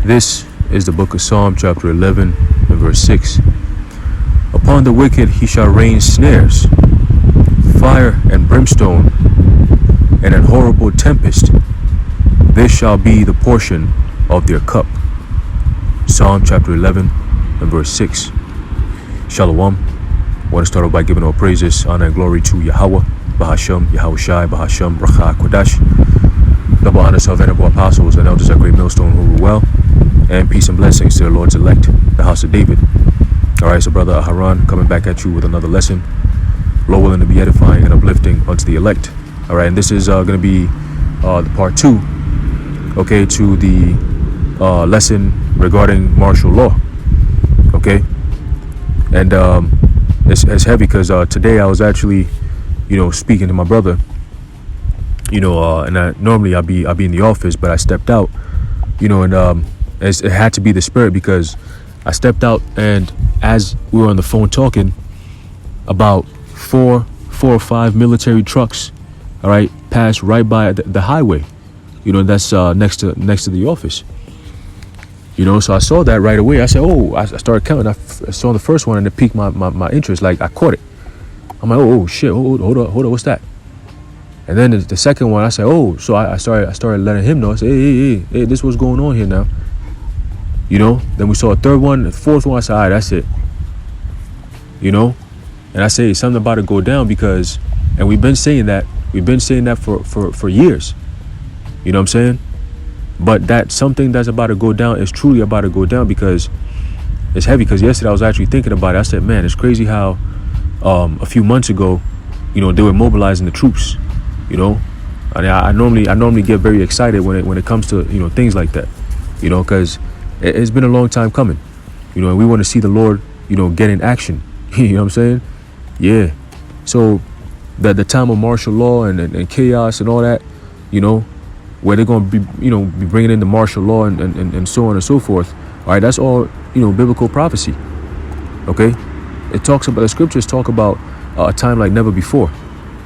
This is the book of Psalm chapter 11 and verse 6. Upon the wicked he shall rain snares, fire and brimstone, and an horrible tempest. This shall be the portion of their cup. Psalm chapter 11 and verse 6. Shalom. I want to start off by giving all praises, honor, and glory to Yahweh, Bahasham, Yahushai, Bahasham, Bracha, Kodash. Double honor to our venerable apostles and elders at Great Millstone who rule well. And peace and blessings to the Lord's elect, the house of David. Alright, so brother Aharon coming back at you with another lesson. Lord willing to be edifying and uplifting unto the elect. Alright, and this is going to be the part 2, okay, to the lesson regarding martial law. Okay, and it's heavy because today I was actually, speaking to my brother. And normally I'll be in the office, but I stepped out, and it had to be the spirit, because I stepped out, and as we were on the phone talking, about four or five military trucks, all right, passed right by the highway, that's next to the office. So I saw that right away. I said, oh, I started counting. I saw the first one, and it piqued my interest. Like, I caught it. I'm like, oh shit, hold up, what's that? And then the second one, I said, oh, so I started letting him know. I said, hey, this what's going on here now. Then we saw a third one, the fourth one. I said, all right, that's it. And I say something about to go down, because, and we've been saying that for years. You know what I'm saying? But that something that's about to go down is truly about to go down, because it's heavy. Because yesterday I was actually thinking about it. I said, man, it's crazy how a few months ago, they were mobilizing the troops. I normally get very excited when it comes to things like that. Because it's been a long time coming. And we want to see the Lord get in action. You know what I'm saying? Yeah. So the time of martial law and chaos and all that, where they're going to be bringing in the martial law and so on and so forth. All right, that's all biblical prophecy. Okay, the scriptures talk about a time like never before.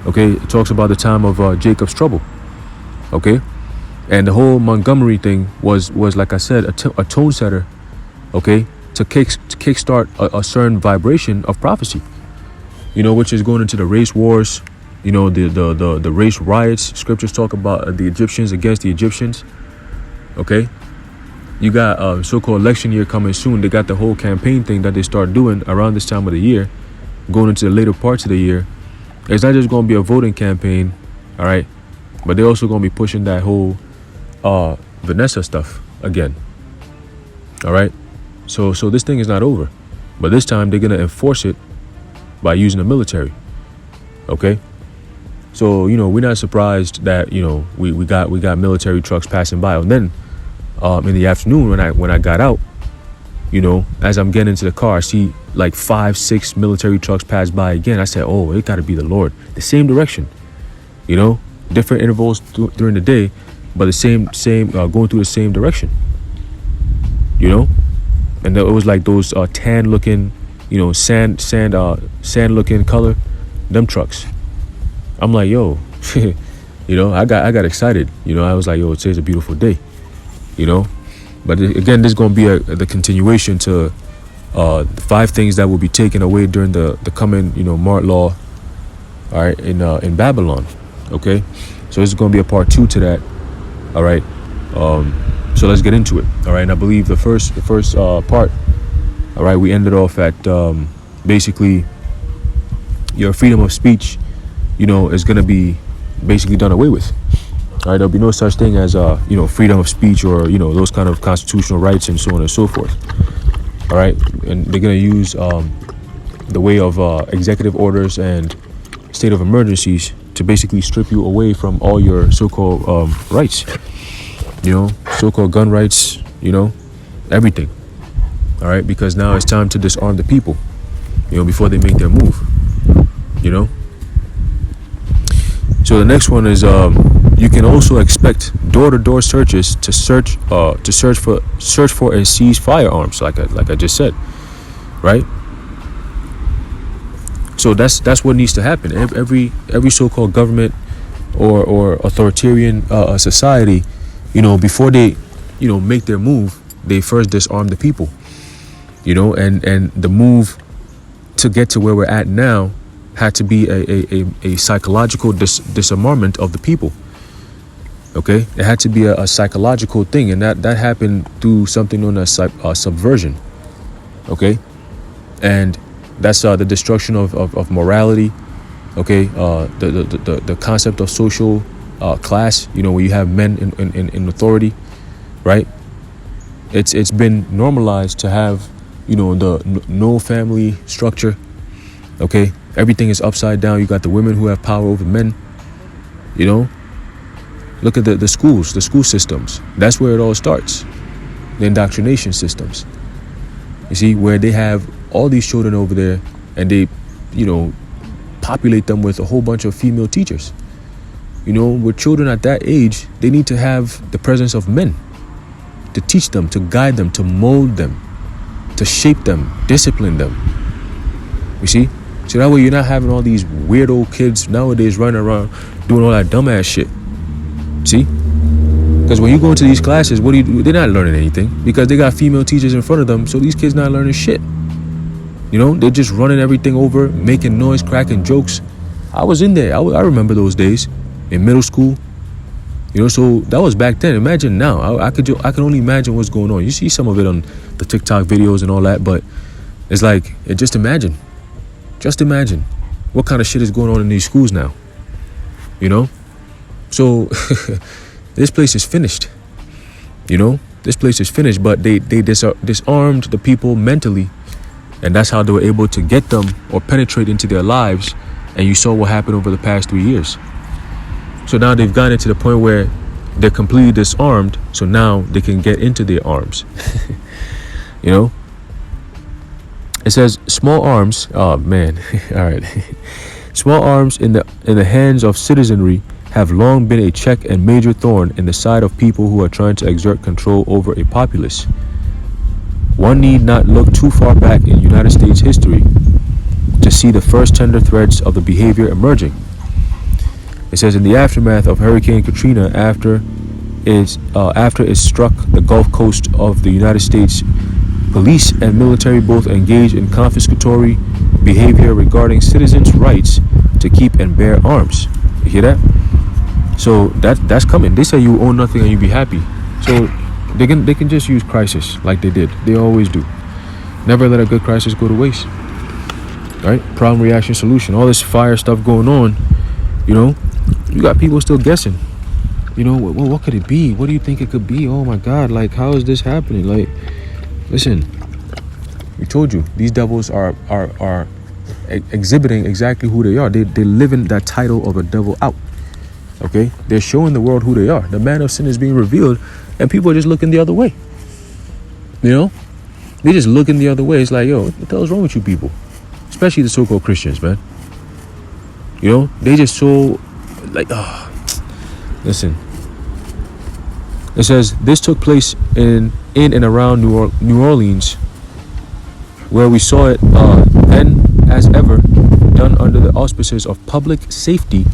Okay, it talks about the time of Jacob's trouble. Okay, and the whole Montgomery thing was like I said, a tone setter. Okay, to kickstart a certain vibration of prophecy. Which is going into the race wars. The race riots. Scriptures talk about the Egyptians against the Egyptians. Okay, you got so-called election year coming soon. They got the whole campaign thing that they start doing around this time of the year, going into the later parts of the year. It's not just going to be a voting campaign, all right, but they're also going to be pushing that whole Vanessa stuff again. All right, so this thing is not over, but this time they're going to enforce it by using the military. Okay, so we're not surprised that we got military trucks passing by. And then in the afternoon when I got out, as I'm getting into the car, I see like 5-6 military trucks pass by again. I said, oh, it got to be the Lord. The same direction, different intervals during the day, but the same going through the same direction. And it was like those tan looking, sand looking color, them trucks. I'm like, yo, I got excited. I was like, yo, today's a beautiful day. But again, this is going to be the continuation to the 5 things that will be taken away during the coming, Mart-Law, all right, in Babylon. Okay, so this is going to be a part 2 to that. All right, so let's get into it. All right, and I believe the first part. All right, we ended off at basically your freedom of speech, is going to be basically done away with. All right, there'll be no such thing as freedom of speech or those kind of constitutional rights and so on and so forth. All right, and they're going to use the way of executive orders and state of emergencies to basically strip you away from all your so-called rights. So-called gun rights. Everything. All right, because now it's time to disarm the people. Before they make their move. So the next one is you can also expect door-to-door searches to search for and seize firearms, like I just said, right? So that's what needs to happen. Every so-called government or authoritarian society, before they make their move, they first disarmed the people, and the move to get to where we're at now had to be a psychological disarmament of the people. Okay, it had to be a psychological thing, and that happened through something known as subversion. Okay, and that's the destruction of morality. Okay, the concept of social class. Where you have men in authority, right? It's been normalized to have the no family structure. Okay, everything is upside down. You got the women who have power over men. Look at the schools, the school systems. That's where it all starts. The indoctrination systems. You see, where they have all these children over there, and they populate them with a whole bunch of female teachers. With children at that age, they need to have the presence of men to teach them, to guide them, to mold them, to shape them, discipline them. You see? So that way you're not having all these weirdo kids nowadays running around doing all that dumbass shit. See? Because when you go into these classes, what do you do? They're not learning anything because they got female teachers in front of them. So these kids not learning shit. They're just running everything over, making noise, cracking jokes. I was in there. I remember those days in middle school. So that was back then. Imagine now. I can only imagine what's going on. You see some of it on the TikTok videos and all that, but it's like, just imagine. Just imagine what kind of shit is going on in these schools now. So this place is finished. This place is finished, but they disarmed the people mentally, and that's how they were able to get them or penetrate into their lives. And you saw what happened over the past 3 years. So now they've gotten to the point where they're completely disarmed. So now they can get into their arms. It says small arms. Oh man. All right. Small arms in the hands of citizenry have long been a check and major thorn in the side of people who are trying to exert control over a populace. One need not look too far back in United States history to see the first tender threads of the behavior emerging. It says in the aftermath of Hurricane Katrina, after it struck the Gulf Coast of the United States, police and military both engaged in confiscatory behavior regarding citizens' rights to keep and bear arms. You hear that? So that's coming. They say you own nothing and you be happy. So they can just use crisis like they did. They always do. Never let a good crisis go to waste. Right? Problem, reaction, solution. All this fire stuff going on, you got people still guessing. What could it be? What do you think it could be? Oh my God, like how is this happening? Like, listen, we told you these devils are exhibiting exactly who they are. They live in that title of a devil out. Okay, they're showing the world who they are. The man of sin is being revealed, and people are just looking the other way. They just looking the other way. It's like, yo, what the hell is wrong with you people? Especially the so-called Christians, man. They just so like, listen. It says this took place in and around New Orleans, where we saw it then as ever done under the auspices of public safety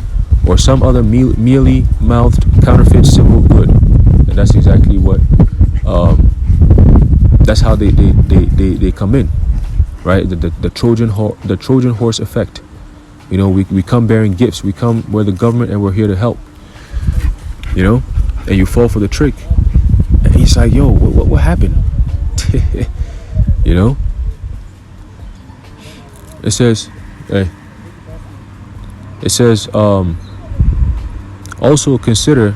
or some other mealy mouthed counterfeit civil good. And that's exactly what that's how they come in, right? The Trojan horse effect. We come bearing gifts. We come, we're the government and we're here to help. And you fall for the trick. And he's like, yo, what happened? It says, also consider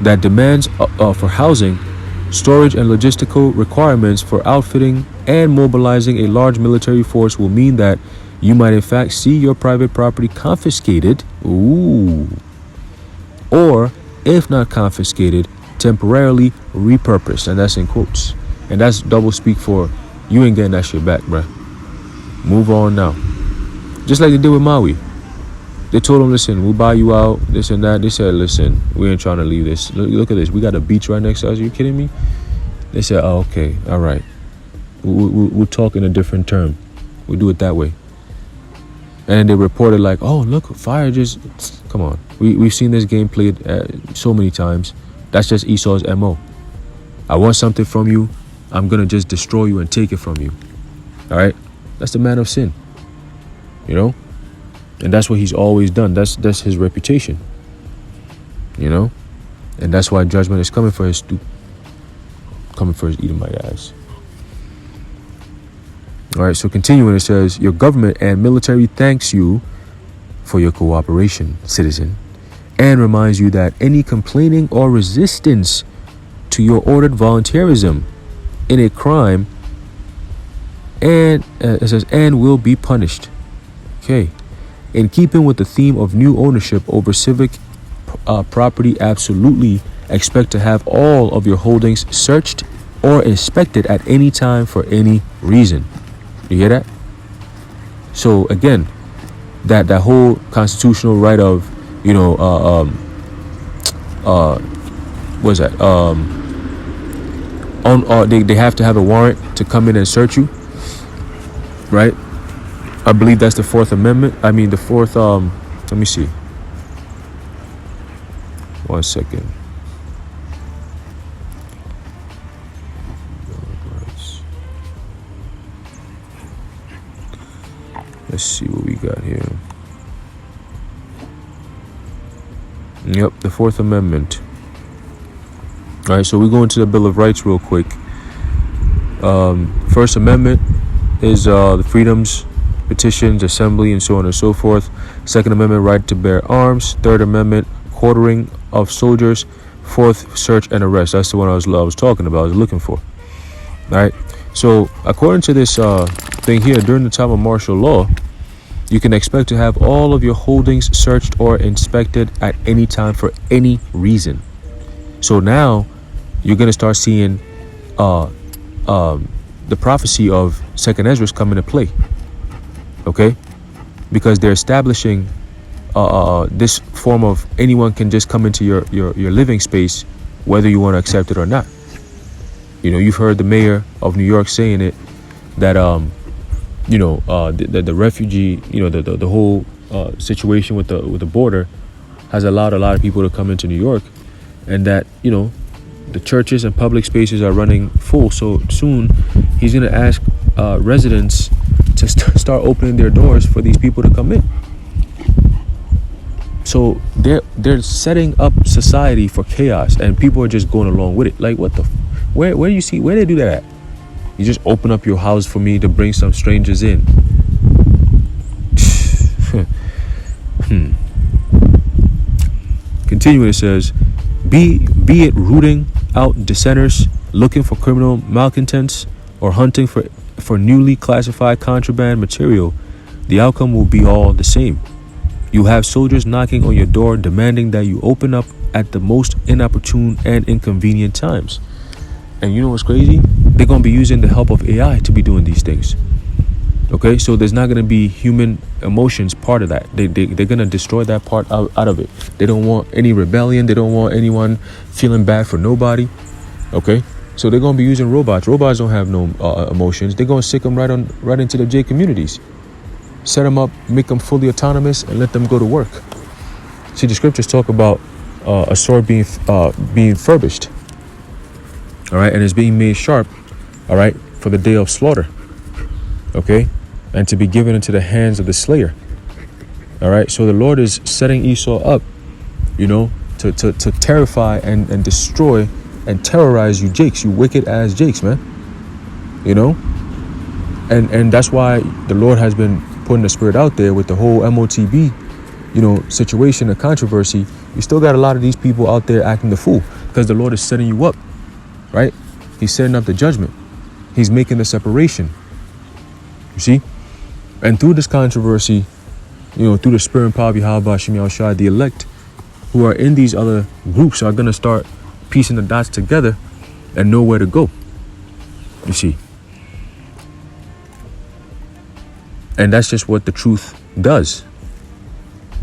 that demands for housing, storage, and logistical requirements for outfitting and mobilizing a large military force will mean that you might in fact see your private property confiscated, or if not confiscated, temporarily repurposed. And that's in quotes. And that's double speak for you ain't getting that shit back, bruh. Move on now. Just like they did with Maui. They told him, listen, we'll buy you out, this and that. They said, listen, we ain't trying to leave this. Look at this. We got a beach right next to us. Are you kidding me? They said, oh, okay, all right. We'll talk in a different term. We'll do it that way. And they reported like, oh, look, fire just... Come on. We've seen this game played so many times. That's just Esau's MO. I want something from you. I'm going to just destroy you and take it from you. All right. That's the man of sin, you know, and that's what he's always done. That's his reputation, you know, and that's why judgment is coming for his Edomite ass. All right. So continuing, it says, your government and military thanks you for your cooperation, citizen, and reminds you that any complaining or resistance to your ordered voluntarism in a crime and it says and will be punished. Okay. In keeping with the theme of new ownership over civic property, absolutely expect to have all of your holdings searched or inspected at any time for any reason. You hear that? So again, that whole constitutional right of, you know, what is that? They have to have a warrant to come in and search you, right? I believe that's the Fourth Amendment. I mean, the fourth. Let me see. 1 second. Let's see what we got here. Yep, the Fourth Amendment. All right, so we go into the Bill of Rights real quick. First Amendment is the freedoms, petitions, assembly, and so on and so forth. Second Amendment, right to bear arms. Third Amendment, quartering of soldiers. Fourth, search and arrest. That's the one I was talking about, I was looking for. All right, so according to this thing here, during the time of martial law, you can expect to have all of your holdings searched or inspected at any time for any reason. So now you're going to start seeing the prophecy of Second Ezra come into play. Okay? Because they're establishing this form of anyone can just come into your living space, whether you want to accept it or not. You know, you've heard the mayor of New York saying it, that the refugee, you know, the whole situation with the border has allowed a lot of people to come into New York, and that, you know, the churches and public spaces are running full. So soon he's going to ask residents to start opening their doors for these people to come in. So they're setting up society for chaos, and people are just going along with it. Like, what the where do you see where they do that at? You just open up your house for me to bring some strangers in. Continuing, it says, be it rooting out dissenters, looking for criminal malcontents, or hunting for newly classified contraband material, the outcome will be all the same. You have soldiers knocking on your door demanding that you open up at the most inopportune and inconvenient times. And you know what's crazy? They're going to be using the help of AI to be doing these things. Okay, so there's not going to be human emotions part of that. They're going to destroy that part out of it. They don't want any rebellion. They don't want anyone feeling bad for nobody. Okay, so they're going to be using robots. Robots don't have no emotions. They're going to stick them right into the J communities. Set them up, make them fully autonomous, and let them go to work. See, the scriptures talk about a sword being furbished. All right, and it's being made sharp, all right, for the day of slaughter, okay, and to be given into the hands of the slayer. All right, so the Lord is setting Esau up, you know, to terrify and destroy and terrorize you Jakes, you wicked ass Jakes, man. You know, and that's why the Lord has been putting the spirit out there with the whole MOTB, you know, situation and controversy. You still got a lot of these people out there acting the fool because the Lord is setting you up. Right? He's setting up the judgment. He's making the separation. You see? And through this controversy, you know, through the spirit and power of Yahweh Shem Yahushua, the elect who are in these other groups are going to start piecing the dots together and know where to go. You see? And that's just what the truth does.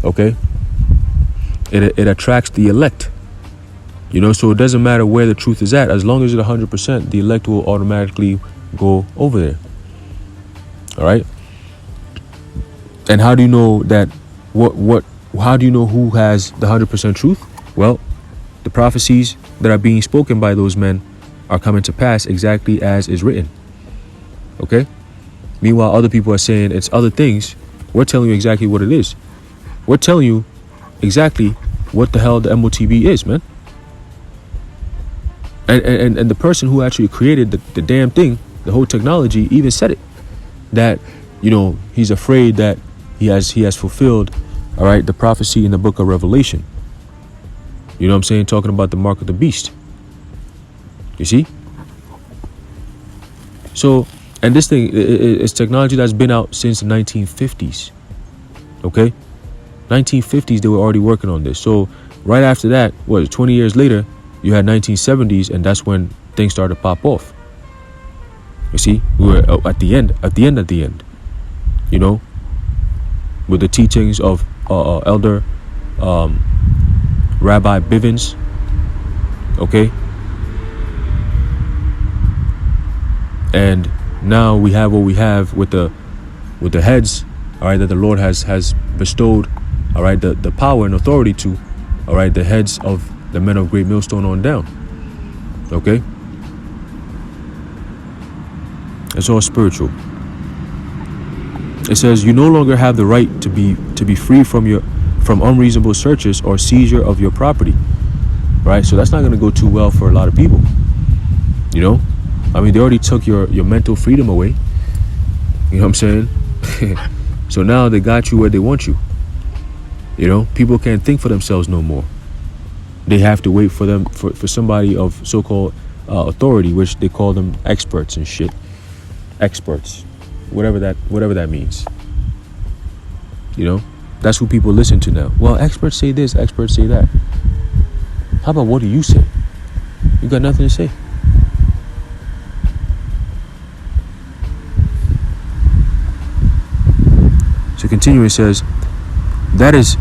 Okay? It attracts the elect. You know, so it doesn't matter where the truth is at. As long as it's 100%, the elect will automatically go over there. All right. And how do you know that? How do you know who has the 100% truth? Well, the prophecies that are being spoken by those men, are coming to pass exactly as is written. Okay? Meanwhile, other people are saying it's other things. We're telling you exactly what it is. We're telling you exactly what the hell the MOTB is, man. And the person who actually created the damn thing, the whole technology, even said it. That, he's afraid that he has fulfilled, all right, the prophecy in the book of Revelation. You know what I'm saying? Talking about the mark of the beast. You see? So, and this thing is technology that's been out since the 1950s. Okay? 1950s, they were already working on this. So, right after that, 20 years later, you had 1970s, and that's when things started to pop off. You see? We were at the end, with the teachings of Elder Rabbi Bivens. Okay? And now we have what we have with the heads, all right, that the Lord has bestowed, all right, the power and authority to, all right, the heads of the men of Great Millstone on down. Okay? It's all spiritual. It says you no longer have the right to be free from unreasonable searches or seizure of your property. Right? So that's not going to go too well for a lot of people. I mean, they already took your mental freedom away. You know what I'm saying? So now they got you where they want you. People can't think for themselves no more. They have to wait for somebody of so-called authority, which they call them experts and shit. Experts, whatever that means. That's who people listen to now. Well, experts say this, experts say that. How about what do you say? You got nothing to say. So continuing, it says, that is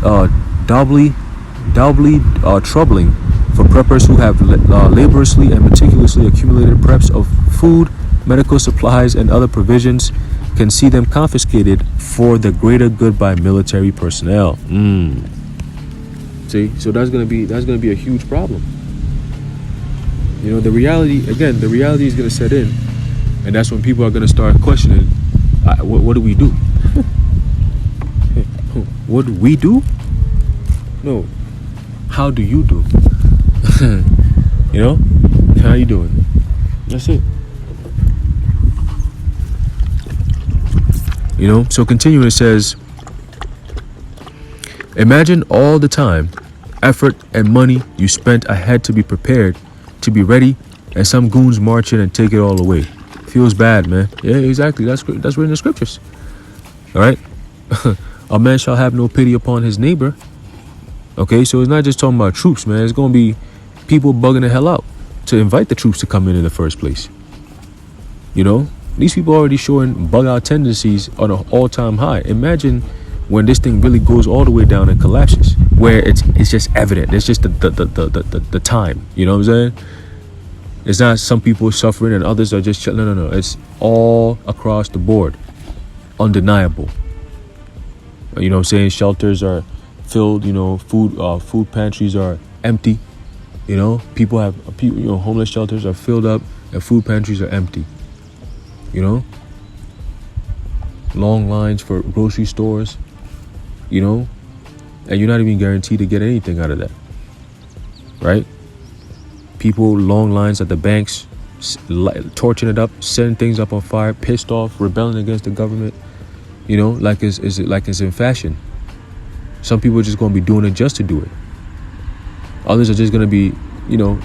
doubly troubling for preppers who have laboriously and meticulously accumulated preps of food, medical supplies, and other provisions, can see them confiscated for the greater good by military personnel. See, so that's gonna be a huge problem. The reality is gonna set in, and that's when people are gonna start questioning, what do we do? What do we do? No. How do you do? How you doing? That's it. So continuing, it says, imagine all the time, effort, and money you spent ahead to be prepared, to be ready, and some goons march in and take it all away. Feels bad, man. Yeah, exactly. That's written in the scriptures. All right? A man shall have no pity upon his neighbor. Okay, so it's not just talking about troops, man. It's going to be people bugging the hell out to invite the troops to come in the first place. These people are already showing bug out tendencies on an all-time high. Imagine when this thing really goes all the way down and collapses, where it's just evident. It's just the time. You know what I'm saying? It's not some people suffering and others are just chilling. No. It's all across the board. Undeniable. You know what I'm saying? Shelters are filled, food pantries are empty. People have, homeless shelters are filled up and food pantries are empty. Long lines for grocery stores, and you're not even guaranteed to get anything out of that. Right? People, long lines at the banks, torching it up, setting things up on fire, pissed off, rebelling against the government. Like it's in fashion. Some people are just going to be doing it just to do it. Others are just going to be,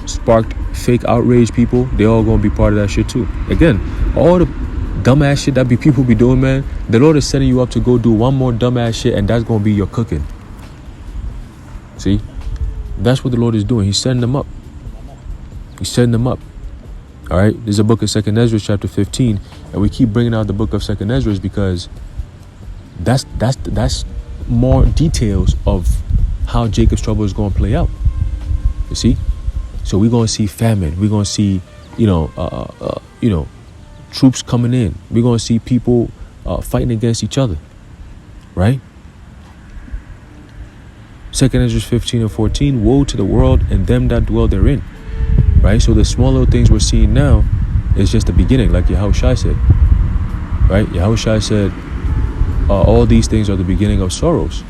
sparked fake outrage people. They all going to be part of that shit too. Again, all the dumbass shit that people be doing, man. The Lord is setting you up to go do one more dumbass shit, and that's going to be your cooking. See? That's what the Lord is doing. He's setting them up. All right? There's a book of 2nd Ezra chapter 15, and we keep bringing out the book of 2nd Ezra because that's more details of how Jacob's trouble is going to play out. You see? So we're going to see famine. We're going to see, troops coming in. We're going to see people fighting against each other. Right? 2nd Ezra 15 and 14, woe to the world and them that dwell therein. right? So the small little things we're seeing now is just the beginning, like Yahushua said, right? Yahushua said, all these things are the beginning of sorrows.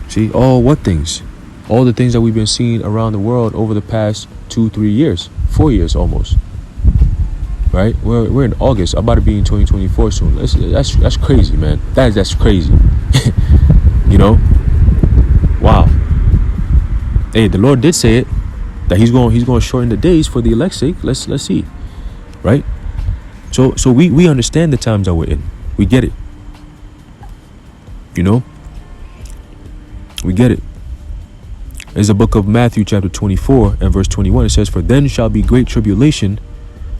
See, all what things? All the things that we've been seeing around the world over the past 2-3 years, 4 years almost. Right? We're in August. I'm about to be in 2024 soon. That's crazy, man. That's crazy. You know? Wow. Hey, the Lord did say it, that He's going to shorten the days for the elect's sake. Let's see. Right? So we understand the times that we're in. We get it. You know? We get it. There's a book of Matthew chapter 24 and verse 21. It says, "For then shall be great tribulation,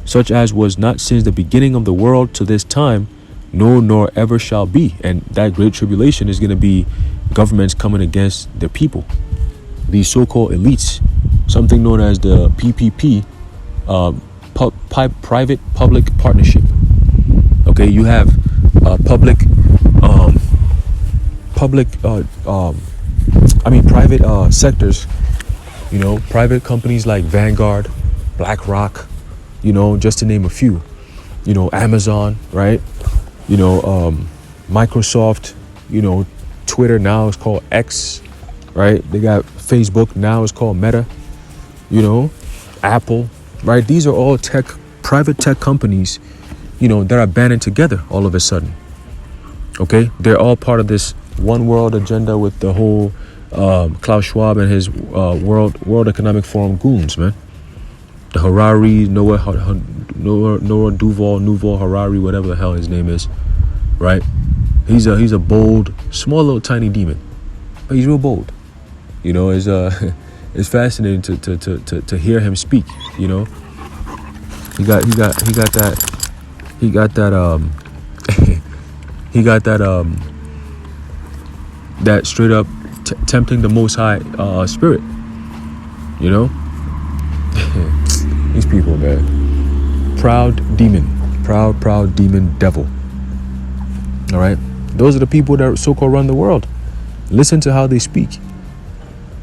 such as was not since the beginning of the world to this time, no, nor ever shall be." And that great tribulation is going to be governments coming against the people, these so-called elites, something known as the PPP, private-public partnership. Okay, you have private sectors, you know, private companies like Vanguard, BlackRock, you know, just to name a few, you know, Amazon, right? You know, Microsoft, you know, Twitter now is called X, right? They got Facebook now is called Meta, you know, Apple, right? These are all private tech companies, you know, that are banding together all of a sudden. Okay, they're all part of this one world agenda with the whole Klaus Schwab and his World Economic Forum goons, man. The Harari, Noah Duval Harari, whatever the hell his name is, right? He's a bold, small little tiny demon, but he's real bold. You know, it's fascinating to hear him speak. You know, he got that straight up tempting the Most High spirit. You know, these people, man, proud demon devil. All right, those are the people that so-called run the world. Listen to how they speak.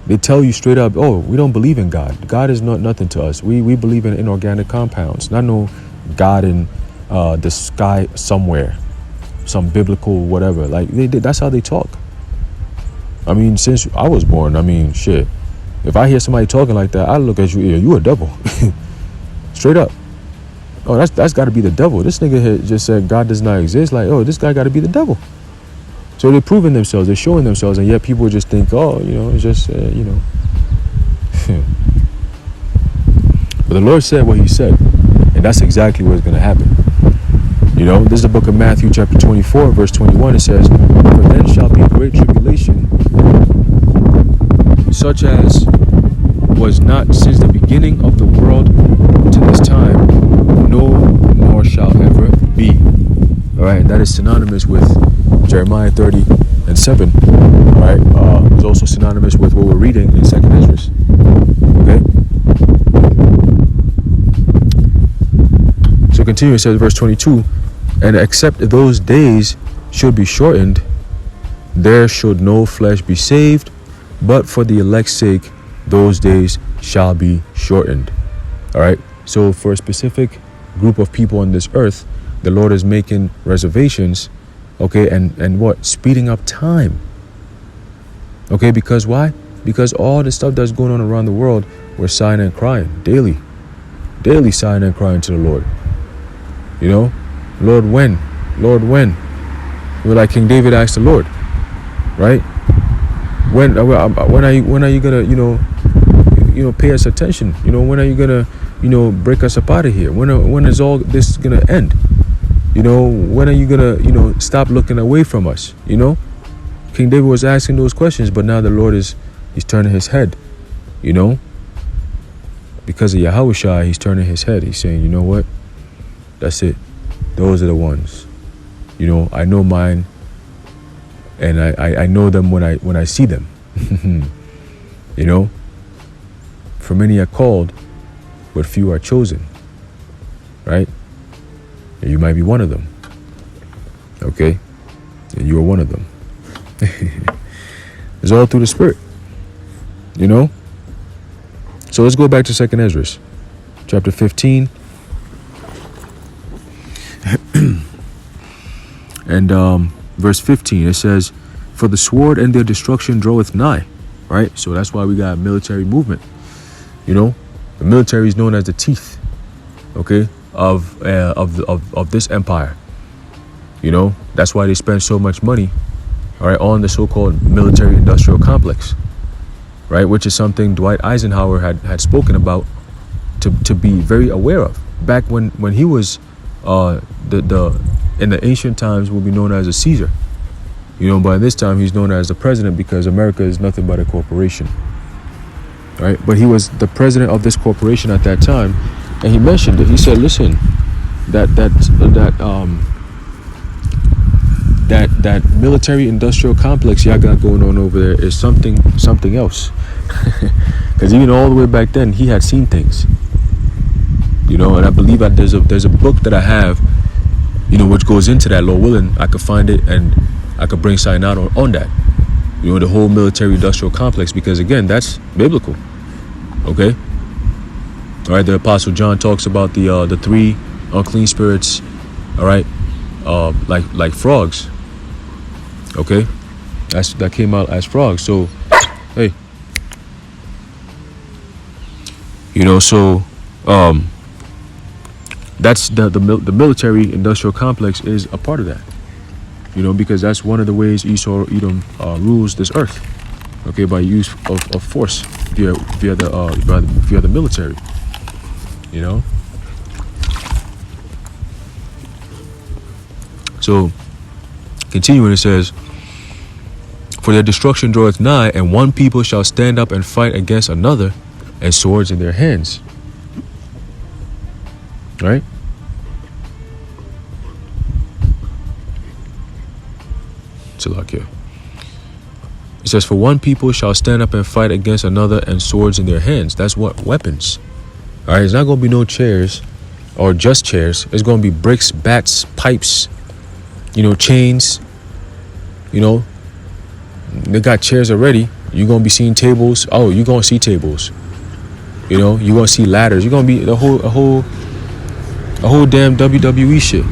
They tell you straight up, oh, we don't believe in God. God is not nothing to us. We believe in inorganic compounds, not no God in the sky somewhere, some biblical whatever. Like that's how they talk. I mean, since I was born, I mean, shit. If I hear somebody talking like that, I look at you, you a devil. Straight up. Oh, that's got to be the devil. This nigga had just said God does not exist. Like, oh, this guy got to be the devil. So they're proving themselves, they're showing themselves, and yet people just think, oh, you know, it's just, you know. But the Lord said what He said, and that's exactly what's going to happen. You know, this is the book of Matthew chapter 24, verse 21. It says, "For then shall be great tribulation, such as was not since the beginning of the world to this time, no, nor shall ever be." All right, that is synonymous with Jeremiah 30:7. Right, it's also synonymous with what we're reading in 2nd Esdras. Okay. So continue. It says, verse 22, "And except those days should be shortened, there should no flesh be saved, but for the elect's sake, those days shall be shortened." All right. So for a specific group of people on this earth, the Lord is making reservations. Okay, and what? Speeding up time. Okay, because why? Because all the stuff that's going on around the world, we're sighing and crying daily. Daily sighing and crying to the Lord. You know? Lord, when? Lord, when? We're like King David asked the Lord, right? When are you gonna, you know, pay us attention? You know, when are you gonna, you know, break us up out of here? When is all this gonna end? You know, when are you gonna, you know, stop looking away from us? You know, King David was asking those questions, but now the Lord he's turning his head, you know, because of Yahushua, he's turning his head. He's saying, you know what? That's it. Those are the ones. You know, I know mine, and I know them when I see them. You know, for many are called, but few are chosen. Right? And you might be one of them. Okay? And you are one of them. It's all through the Spirit. You know? So let's go back to 2nd Esdras. chapter 15. And verse 15, it says, for the sword and their destruction draweth nigh. Right? So that's why we got military movement. You know, the military is known as the teeth, okay, of this empire. You know, that's why they spend so much money, all right, on the so-called military industrial complex, right, which is something Dwight Eisenhower had spoken about to be very aware of back when he was in the ancient times would be known as a Caesar. You know, by this time he's known as the president because America is nothing but a corporation. Right? But he was the president of this corporation at that time, and he mentioned it. He said, listen, that military industrial complex y'all got going on over there is something else. Because even all the way back then he had seen things. You know, and I believe that there's a book that I have, you know, which goes into that. Lord willing, I could find it and I could bring something out on that. You know, the whole military industrial complex, because again, that's biblical. Okay. All right. The Apostle John talks about the three unclean spirits. All right. Like frogs. Okay. That came out as frogs. So, hey. You know, so that's the military industrial complex is a part of that. You know, because that's one of the ways Esau Edom rules this earth. Okay, by use of force via the military. You know. So, continuing, it says, for their destruction draweth nigh, and one people shall stand up and fight against another, and swords in their hands. Right? It says, for one people shall stand up and fight against another, and swords in their hands. That's what? Weapons. All right, it's not going to be no chairs or just chairs. It's going to be bricks, bats, pipes, you know, chains. You know, they got chairs already. You're going to be seeing tables. Oh, you're going to see tables. You know, you're going to see ladders. You're going to be a whole damn WWE shit.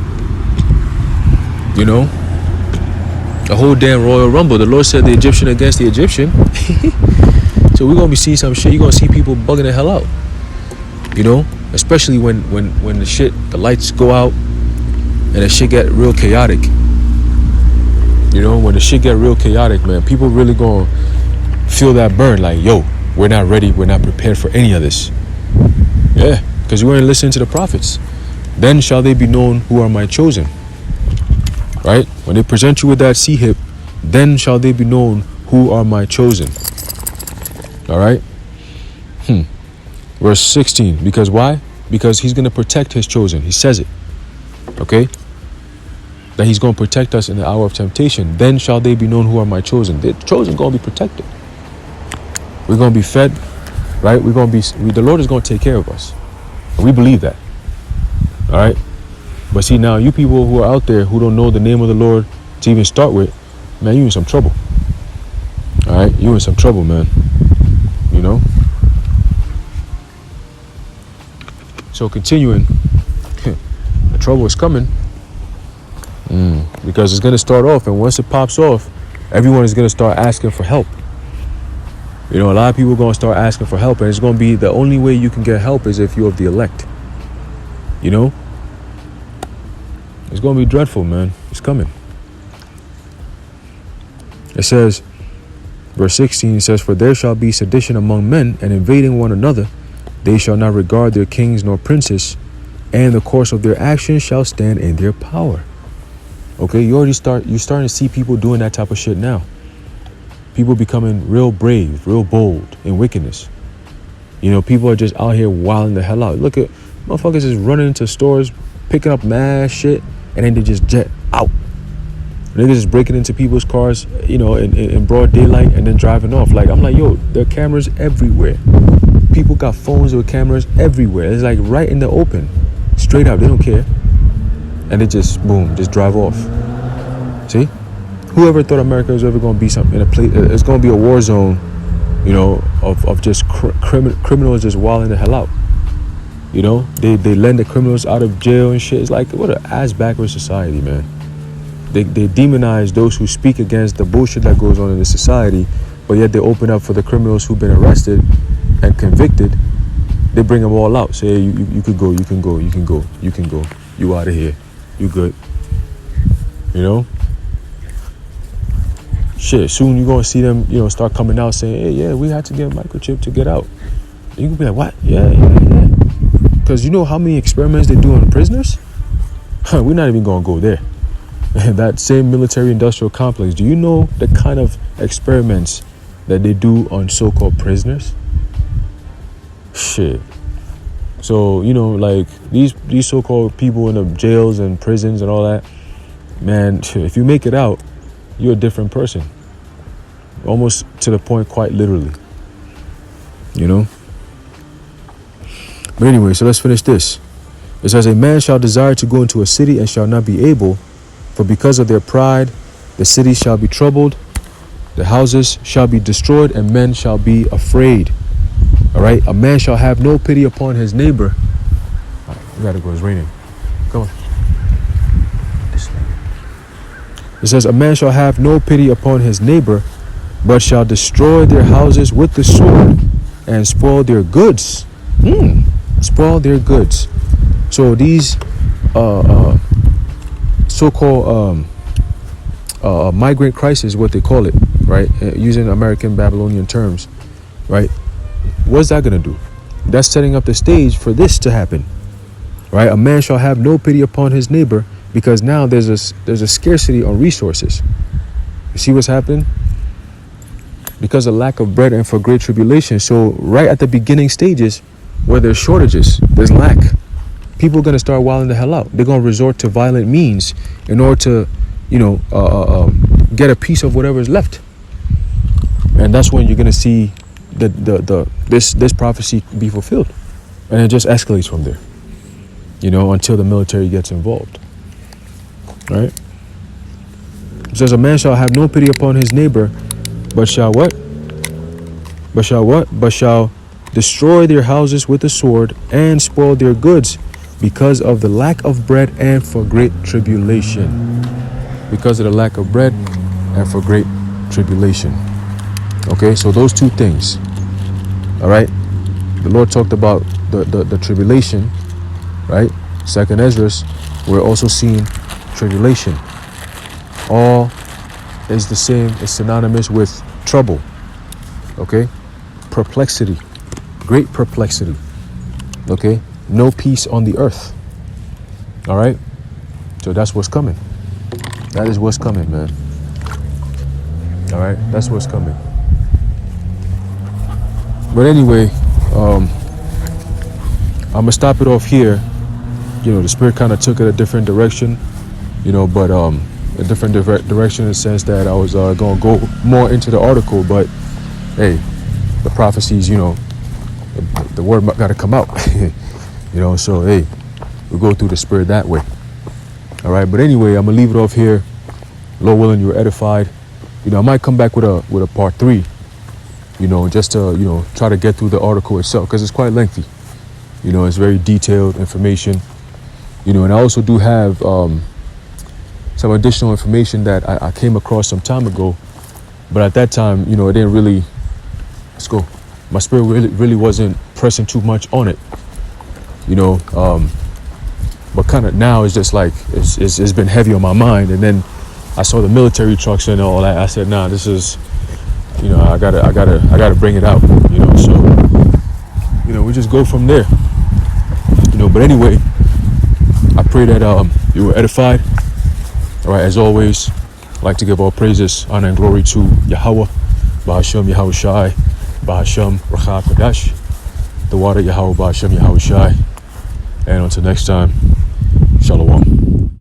You know? The whole damn Royal Rumble. The Lord said the Egyptian against the Egyptian. So we're going to be seeing some shit. You're going to see people bugging the hell out. You know? Especially when the lights go out and the shit get real chaotic. You know? When the shit get real chaotic, man, people really going to feel that burn. Like, yo, we're not ready. We're not prepared for any of this. Yeah. Because you weren't listening to the prophets. Then shall they be known who are my chosen. Right? When they present you with that sea hip, then shall they be known who are my chosen. All right? Verse 16. Because why? Because he's going to protect his chosen. He says it. Okay? That he's going to protect us in the hour of temptation. Then shall they be known who are my chosen. The chosen going to be protected. We're going to be fed. Right? The Lord is going to take care of us. And we believe that. All right? But see, now you people who are out there who don't know the name of the Lord to even start with, man, you in some trouble. All right? You in some trouble, man. You know? So continuing, the trouble is coming. Because it's going to start off, and once it pops off, everyone is going to start asking for help. You know, a lot of people are going to start asking for help, and it's going to be the only way you can get help is if you're of the elect. You know? It's going to be dreadful, man. It's coming. It says, verse 16, it says, for there shall be sedition among men, and invading one another. They shall not regard their kings nor princes, and the course of their actions shall stand in their power. Okay, you're starting to see people doing that type of shit now. People becoming real brave, real bold in wickedness. You know, people are just out here wilding the hell out. Look at motherfuckers just running into stores, picking up mad shit, and then they just jet out. Niggas just breaking into people's cars, you know, in broad daylight and then driving off. Like, I'm like, yo, there are cameras everywhere. People got phones with cameras everywhere. It's like right in the open. Straight up, they don't care. And they just, boom, just drive off. See? Whoever thought America was ever going to be something in a place, it's going to be a war zone, you know, of just criminals just wilding the hell out. You know, they let the criminals out of jail and shit. It's like, what an ass backwards society, man. They demonize those who speak against the bullshit that goes on in the society, but yet they open up for the criminals who've been arrested and convicted. They bring them all out. Say, hey, you could go, you can go, you can go, you can go. You out of here. You good. You know? Shit, soon you're going to see them, you know, start coming out saying, hey, yeah, we had to get a microchip to get out. You can be like, what? Yeah. Because you know how many experiments they do on prisoners? We're not even going to go there. That same military-industrial complex, do you know the kind of experiments that they do on so-called prisoners? Shit. So, you know, like these so-called people in the jails and prisons and all that, man, if you make it out, you're a different person. Almost to the point, quite literally. You know? But anyway, so let's finish this. It says, a man shall desire to go into a city and shall not be able, for because of their pride, the city shall be troubled, the houses shall be destroyed, and men shall be afraid. All right? A man shall have no pity upon his neighbor. All right, we gotta go, it's raining. Come on. It says, a man shall have no pity upon his neighbor, but shall destroy their houses with the sword and spoil their goods. Spoil their goods. So these so-called migrant crisis, what they call it, right? Using American Babylonian terms, right? What's that going to do? That's setting up the stage for this to happen, right? A man shall have no pity upon his neighbor, because now there's a scarcity on resources. You see what's happening? Because of lack of bread and for great tribulation. So right at the beginning stages, where there's shortages, there's lack, people are going to start wilding the hell out. They're going to resort to violent means in order to, you know, get a piece of whatever is left. And that's when you're going to see this prophecy be fulfilled. And it just escalates from there, you know, until the military gets involved. Right? It says, a man shall have no pity upon his neighbor, but shall what? But shall what? But shall destroy their houses with the sword and spoil their goods because of the lack of bread and for great tribulation. Because of the lack of bread and for great tribulation. Okay, so those two things. All right. The Lord talked about the tribulation, right? Second Esdras, we're also seeing tribulation. All is the same, is synonymous with trouble. Okay? Perplexity. Great perplexity. Okay? No peace on the earth. All right? So that's what's coming. That is what's coming, man. All right? That's what's coming. But anyway, I'm going to stop it off here. You know, the Spirit kind of took it a different direction, you know, but a different direction in the sense that I was going to go more into the article. But, hey, the prophecies, you know, the word got to come out, you know, so, hey, we'll go through the Spirit that way. All right, but anyway, I'm going to leave it off here. Lord willing, you were edified. You know, I might come back with a part 3, you know, just to, you know, try to get through the article itself, because it's quite lengthy. You know, it's very detailed information, you know, and I also do have some additional information that I came across some time ago, but at that time, you know, it didn't really, let's go, my spirit really wasn't pressing too much on it, you know, but kind of now it's just like, it's been heavy on my mind. And then I saw the military trucks and all that. I said, nah, this is, you know, I gotta bring it out, you know, so, you know, we just go from there, you know. But anyway, I pray that you were edified. All right, as always, I'd like to give all praises, honor, and glory to Yahweh, Bahashem Yahweh Shai, Bahashem Racha Kodash, the water Yahweh Bahashem Yahweh Shai. And until next time, Shalom.